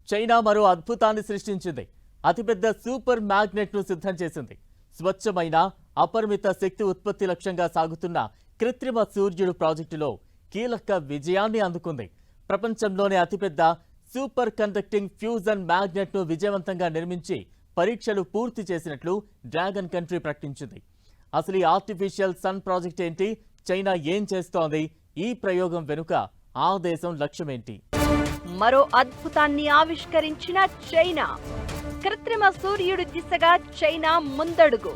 China మరో అద్భుతాన్ని సృష్టించింది. అతిపెద్ద సూపర్ మ్యాగ్నెట్ ను సిద్ధం చేసింది. స్వచ్ఛమైన అపరిమిత శక్తి ఉత్పత్తి లక్ష్యంగా సాగుతున్న కృత్రిమ సూర్యుడు ప్రాజెక్టులో కీలక విజయాన్ని అందుకుంది. ప్రపంచంలోనే అతిపెద్ద సూపర్ కండక్టింగ్ ఫ్యూజన్ మ్యాగ్నెట్ ను విజయవంతంగా నిర్మించి పరీక్షలు పూర్తి చేసినట్లు డ్రాగన్ కంట్రీ ప్రకటించింది. అసలు ఈ ఆర్టిఫిషియల్ సన్ ప్రాజెక్ట్ ఏంటి, చైనా ఏం చేస్తోంది, ఈ ప్రయోగం వెనుక ఆ దేశం లక్ష్యమేంటి? మరో అద్భుతాన్ని ఆవిష్కరించిన చైనా. కృత్రిమ సూర్యుడి దిశగా చైనా ముందడుగు.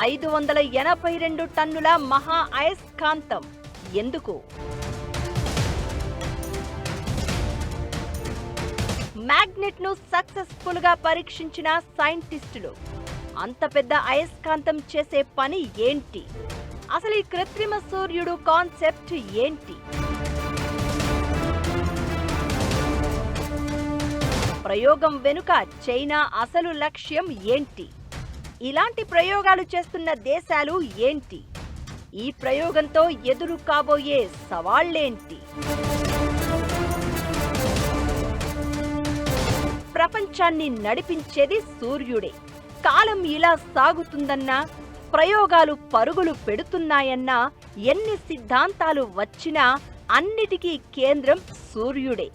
582 టన్నుల మహా అయస్కాంతం ఎందుకు? మ్యాగ్నెట్ ను సక్సెస్ఫుల్ గా పరీక్షించిన సైంటిస్టులు. అంత పెద్ద అయస్కాంతం చేసే పని ఏంటి? అసలు ఈ కృత్రిమ సూర్యుడు కాన్సెప్ట్ ఏంటి? ప్రయోగం వెనుక చైనా అసలు లక్ష్యం ఏంటి? ఇలాంటి ప్రయోగాలు చేస్తున్న దేశాలు ఏంటి? ఈ ప్రయోగంతో ఎదురు కాబోయే సవాళ్లేంటి? ప్రపంచాన్ని నడిపించేది సూర్యుడే. కాలం ఇలా సాగుతుందన్నా, ప్రయోగాలు పరుగులు పెడుతున్నాయన్నా, ఎన్ని సిద్ధాంతాలు వచ్చినా అన్నిటికీ కేంద్రం సూర్యుడే.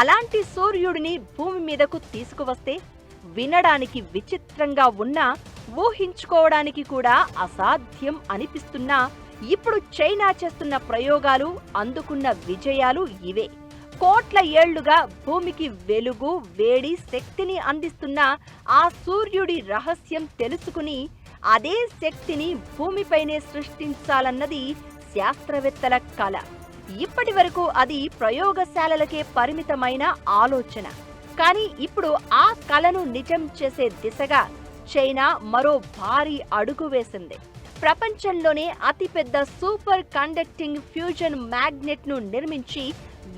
అలాంటి సూర్యుడిని భూమి మీదకు తీసుకువస్తే వినడానికి విచిత్రంగా ఉన్నా, ఊహించుకోవడానికి కూడా అసాధ్యం అనిపిస్తున్నా, ఇప్పుడు చైనా చేస్తున్న ప్రయోగాలు, అందుకున్న విజయాలు ఇవే. కోట్ల ఏళ్లుగా భూమికి వెలుగు, వేడి, శక్తిని అందిస్తున్న ఆ సూర్యుడి రహస్యం తెలుసుకుని అదే శక్తిని భూమిపైనే సృష్టించాలన్నది శాస్త్రవేత్తల కల. ఇప్పటి వరకు అది ప్రయోగశాలలకే పరిమితమైన ఆలోచన. కానీ ఇప్పుడు ఆ కలను నిజం చేసే దిశగా చైనా మరో భారీ అడుగు వేసింది. ప్రపంచంలోనే అతిపెద్ద సూపర్ కండక్టింగ్ ఫ్యూజన్ మ్యాగ్నెట్ ను నిర్మించి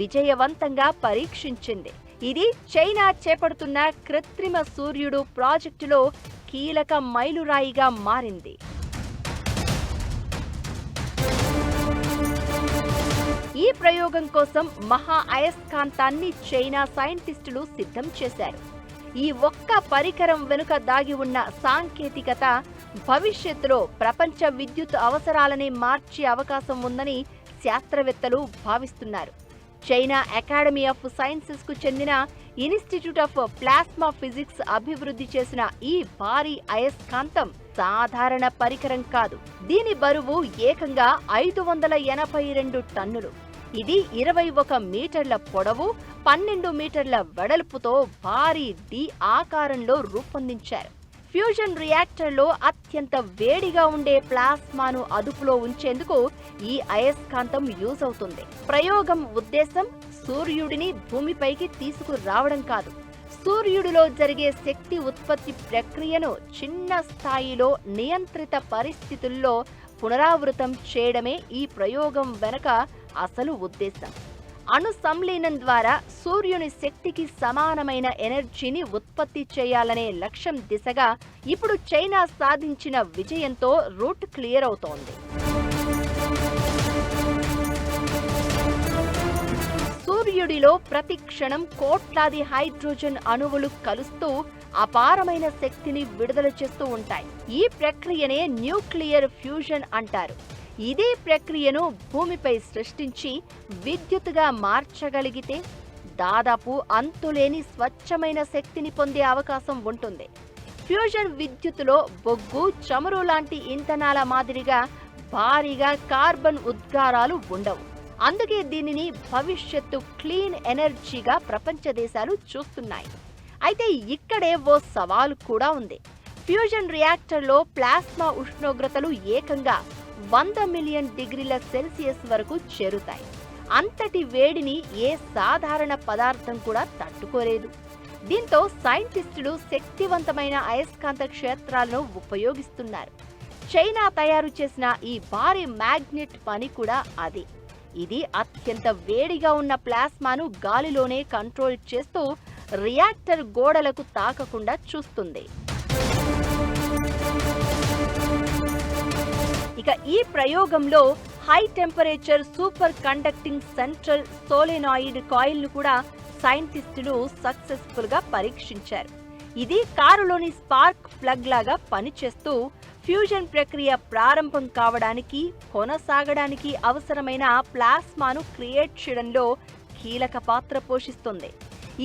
విజయవంతంగా పరీక్షించింది. ఇది చైనా చేపడుతున్న కృత్రిమ సూర్యుడు ప్రాజెక్టులో కీలక మైలురాయిగా మారింది. ఈ ప్రయోగం కోసం మహా అయస్కాంతాన్ని చైనా సైంటిస్టులు సిద్ధం చేశారు. ఈ ఒక్క పరికరం వెనుక దాగి ఉన్న సాంకేతికత భవిష్యత్తులో ప్రపంచ విద్యుత్ అవసరాలనే మార్చే అవకాశం ఉందని శాస్త్రవేత్తలు భావిస్తున్నారు. చైనా అకాడమీ ఆఫ్ సైన్సెస్ కు చెందిన ఇన్స్టిట్యూట్ ఆఫ్ ప్లాస్మా ఫిజిక్స్ అభివృద్ధి చేసిన ఈ భారీ అయస్కాంతం సాధారణ పరికరం కాదు. దీని బరువు ఏకంగా 582 టన్నులు. ఇది 21 మీటర్ల పొడవు, 12 మీటర్ల వెడల్పుతో భారీ డి ఆకారంలో రూపొందించారు. ఫ్యూజన్ రియాక్టర్లో అత్యంత వేడిగా ఉండే ప్లాస్మాను అదుపులో ఉంచేందుకు ఈ అయస్కాంతం యూజ్ అవుతుంది. ప్రయోగం ఉద్దేశం సూర్యుడిని భూమిపైకి తీసుకురావడం కాదు, సూర్యుడిలో జరిగే శక్తి ఉత్పత్తి ప్రక్రియను చిన్న స్థాయిలో నియంత్రిత పరిస్థితుల్లో పునరావృతం చేయడమే ఈ ప్రయోగం వెనక అసలు ఉద్దేశం. అణు సంలీనం ద్వారా సూర్యుని శక్తికి సమానమైన ఎనర్జీని ఉత్పత్తి చేయాలనే లక్ష్యం దిశగా ఇప్పుడు చైనా సాధించిన విజయంతో రూట్ క్లియర్ అవుతోంది. సూర్యుడిలో ప్రతి క్షణం కోట్లాది హైడ్రోజన్ అణువులు కలుస్తూ అపారమైన శక్తిని విడుదల చేస్తూ ఉంటాయి. ఈ ప్రక్రియనే న్యూక్లియర్ ఫ్యూజన్ అంటారు. ఇదే ప్రక్రియను భూమిపై సృష్టించి విద్యుత్తుగా మార్చగలిగితే దాదాపు అంతులేని స్వచ్ఛమైన శక్తిని పొందే అవకాశం ఉంటుంది. ఫ్యూజన్ విద్యుత్తులో బొగ్గు, చమురు లాంటి ఇంధనాల మాదిరిగా భారీగా కార్బన్ ఉద్గారాలు ఉండవు. అందుకే దీనిని భవిష్యత్తు క్లీన్ ఎనర్జీగా ప్రపంచ దేశాలు చూస్తున్నాయి. అయితే ఇక్కడే ఓ సవాలు కూడా ఉంది. ఫ్యూజన్ రియాక్టర్లో ప్లాస్మా ఉష్ణోగ్రతలు ఏకంగా 100 మిలియన్ డిగ్రీల సెల్సియస్ వరకు చేరుతాయి. అంతటి వేడిని ఏ సాధారణ పదార్థం కూడా తట్టుకోలేదు. దీంతో సైంటిస్టులు శక్తివంతమైన అయస్కాంత క్షేత్రాలను ఉపయోగిస్తున్నారు. చైనా తయారు చేసిన ఈ భారీ మ్యాగ్నెట్ పని కూడా అదే. ఇది అత్యంత వేడిగా ఉన్న ప్లాస్మాను గాలిలోనే కంట్రోల్ చేస్తూ రియాక్టర్ గోడలకు తాకకుండా చూస్తుంది. ఇక ఈ ప్రయోగంలో high temperature superconducting central solenoid coil ను కూడా సైంటిస్టులు సక్సెస్ఫుల్ గా పరీక్షించారు. ఇది కారులోని స్పార్క్ ప్లగ్ లాగా పనిచేస్తూ ఫ్యూజన్ ప్రక్రియ ప్రారంభం కావడానికి, కొనసాగడానికి అవసరమైన ప్లాస్మాను క్రియేట్ చేయడంలో కీలక పాత్ర పోషిస్తుంది.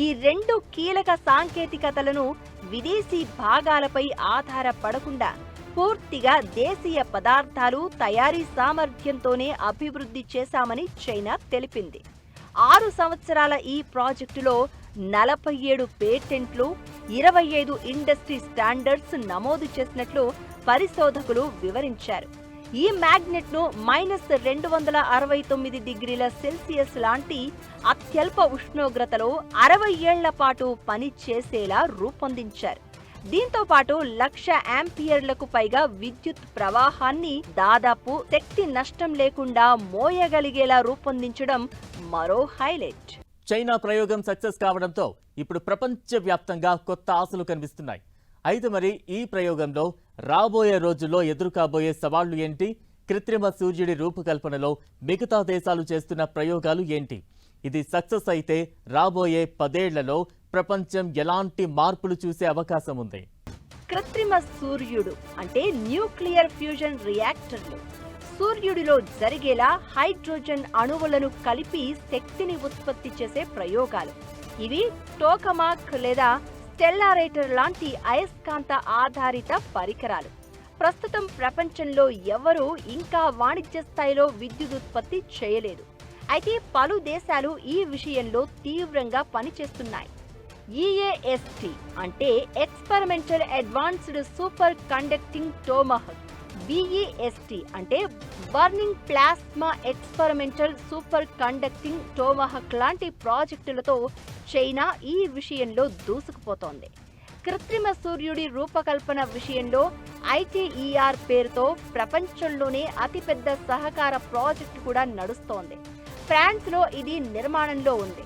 ఈ రెండు కీలక సాంకేతికతలను విదేశీ భాగాలపై ఆధారపడకుండా పూర్తిగా దేశీయ పదార్థాలు తయారీ సామర్థ్యంతోనే అభివృద్ధి చేశామని చైనా తెలిపింది. 6 సంవత్సరాల ఈ ప్రాజెక్టులో 47 పేటెంట్లు, 25 ఇండస్ట్రీ స్టాండర్డ్స్ నమోదు చేసినట్లు పరిశోధకులు వివరించారు. ఈ మ్యాగ్నెట్ ను -269 డిగ్రీల సెల్సియస్ లాంటి అత్యల్ప ఉష్ణోగ్రతలో 60 ఏళ్ల పాటు పని చేసేలా రూపొందించారు. దీంతో పాటు 1,00,000 యాంపియర్లకు పైగా విద్యుత్ ప్రవాహాన్ని దాదాపు శక్తి నష్టం లేకుండా మోయగలిగేలా రూపొందించడం మరో హైలైట్. చైనా ప్రయోగం సక్సెస్ కావడంతో ఇప్పుడు ప్రపంచవ్యాప్తంగా కొత్త ఆశలు కనిపిస్తున్నాయి. అయితే మరి ఈ ప్రయోగంలో రాబోయే రోజుల్లో ఎదురుకాబోయే సవాళ్లు ఏంటి? కృత్రిమ సూర్యుడి రూపకల్పనలో మిగతా దేశాలు చేస్తున్న ప్రయోగాలు ఏంటి? ఇది సక్సెస్ అయితే రాబోయే 10 ఏళ్లలో ప్రపంచం ఎలాంటి మార్పులు చూసే అవకాశం ఉంది? కృత్రిమ సూర్యుడు అంటే న్యూక్లియర్ ఫ్యూజన్ రియాక్టర్లు సూర్యుడిలో జరిగేలా హైడ్రోజన్ అణువులను కలిపి శక్తిని ఉత్పత్తి చేసే ప్రయోగాలు. ఇవి టోకమాక్ లేదా స్టెల్లారేటర్ లాంటి అయస్కాంత ఆధారిత పరికరాలు. ప్రస్తుతం ప్రపంచంలో ఎవరూ ఇంకా వాణిజ్య స్థాయిలో విద్యుదుత్పత్తి చేయలేదు. అయితే పలు దేశాలు ఈ విషయంలో తీవ్రంగా పనిచేస్తున్నాయి. EAST అంటే experimental advanced superconducting tokamak, BEST అంటే burning plasma experimental superconducting tokamak లాంటి ప్రాజెక్టులతో చైనా ఈ విషయంలో దూసుకుపోతోంది. కృత్రిమ సూర్యుడి రూపకల్పన విషయంలో ITER పేరుతో ప్రపంచంలోనే అతిపెద్ద సహకార ప్రాజెక్టు కూడా నడుస్తోంది. ఫ్రాన్స్లో ఇది నిర్మాణంలో ఉంది.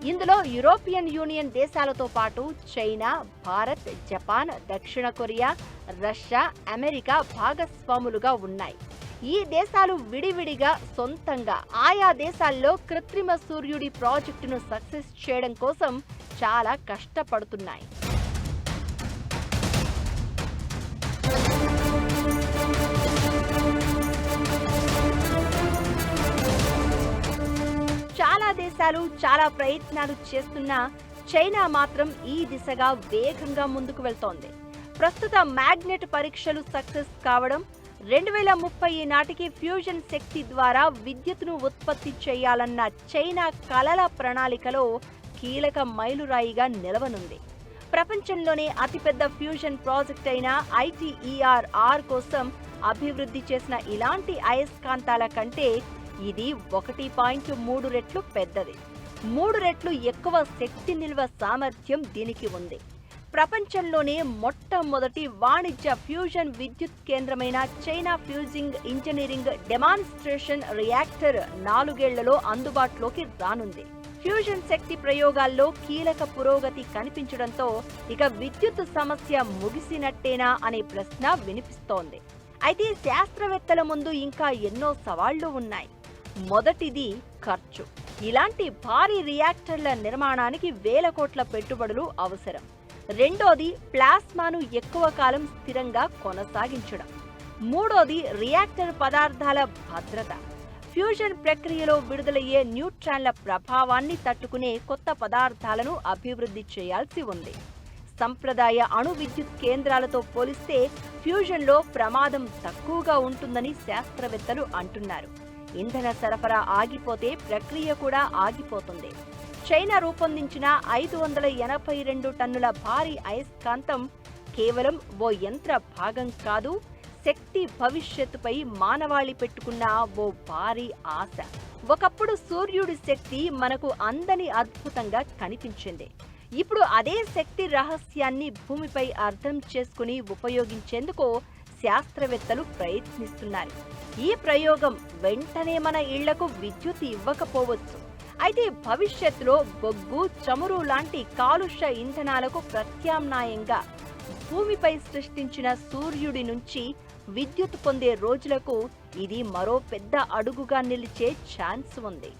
ఇందులో యూరోపియన్ యూనియన్ దేశాలతో పాటు చైనా, భారత్, జపాన్, దక్షిణ కొరియా, రష్యా, అమెరికా భాగస్వాములుగా ఉన్నాయి. ఈ దేశాలు విడివిడిగా సొంతంగా ఆయా దేశాల్లో కృత్రిమ సూర్యుడి ప్రాజెక్టును సక్సెస్ చేయడం కోసం చాలా కష్టపడుతున్నాయి. చాలా దేశాలు చాలా ప్రయత్నాలు చేస్తున్నా చైనా మాత్రం ఈ దిశగా వేగంగా ముందుకు వెళ్తోంది. ప్రస్తుత మ్యాగ్నెట్ పరీక్షలు సక్సెస్ కావడం 2030 నాటికి ఫ్యూజన్ శక్తి ద్వారా విద్యుత్తును ఉత్పత్తి చేయాలన్న చైనా కలల ప్రణాళికలో కీలక మైలురాయిగా నిలవనుంది. ప్రపంచంలోనే అతిపెద్ద ఫ్యూజన్ ప్రాజెక్ట్ అయిన ITER కోసం అభివృద్ధి చేసిన ఇలాంటి అయస్కాంతాల కంటే ఇది 1.3 రెట్లు పెద్దది. 3 రెట్లు ఎక్కువ శక్తి నిల్వ సామర్థ్యం దీనికి ఉంది. ప్రపంచంలోనే మొట్టమొదటి వాణిజ్య ఫ్యూజన్ విద్యుత్ కేంద్రమైన China fusing engineering demonstration reactor 4 ఏళ్లలో అందుబాటులోకి రానుంది. ఫ్యూజన్ శక్తి ప్రయోగాల్లో కీలక పురోగతి కనిపించడంతో ఇక విద్యుత్ సమస్య ముగిసినట్టేనా అనే ప్రశ్న వినిపిస్తోంది. అయితే శాస్త్రవేత్తల ముందు ఇంకా ఎన్నో సవాళ్లు ఉన్నాయి. మొదటిది ఖర్చు. ఇలాంటి భారీ రియాక్టర్ల నిర్మాణానికి వేల కోట్ల పెట్టుబడులు అవసరం. రెండోది ప్లాస్మాను ఎక్కువ కాలం స్థిరంగా కొనసాగించడం. మూడోది రియాక్టర్ పదార్థాల భద్రత. ఫ్యూజన్ ప్రక్రియలో విడుదలయ్యే న్యూట్రాన్ల ప్రభావాన్ని తట్టుకునే కొత్త పదార్థాలను అభివృద్ధి చేయాల్సి ఉంది. సంప్రదాయ అణు విద్యుత్ కేంద్రాలతో పోలిస్తే ఫ్యూజన్లో ప్రమాదం తక్కువగా ఉంటుందని శాస్త్రవేత్తలు అంటున్నారు. ఇంధన సరఫరా ఆగిపోతే ప్రక్రియ కూడా ఆగిపోతుంది. చైనా రూపొందించిన 582 టన్నుల భారీ అయస్కాంతం కేవలం ఓ యంత్ర భాగం కాదు, శక్తి భవిష్యత్తుపై మానవాళి పెట్టుకున్న ఓ భారీ ఆశ. ఒకప్పుడు సూర్యుడి శక్తి మనకు అందని అద్భుతంగా కనిపించింది. ఇప్పుడు అదే శక్తి రహస్యాన్ని భూమిపై అర్థం చేసుకుని ఉపయోగించేందుకు శాస్త్రవేత్తలు ప్రయత్నిస్తున్నారు. ఈ ప్రయోగం వెంటనే మన ఇళ్లకు విద్యుత్ ఇవ్వకపోవచ్చు. అయితే భవిష్యత్తులో బొగ్గు, చమురు లాంటి కాలుష్య ఇంధనాలకు ప్రత్యామ్నాయంగా భూమిపై సృష్టించిన సూర్యుడి నుంచి విద్యుత్ పొందే రోజులకు ఇది మరో పెద్ద అడుగుగా నిలిచే ఛాన్స్ ఉంది.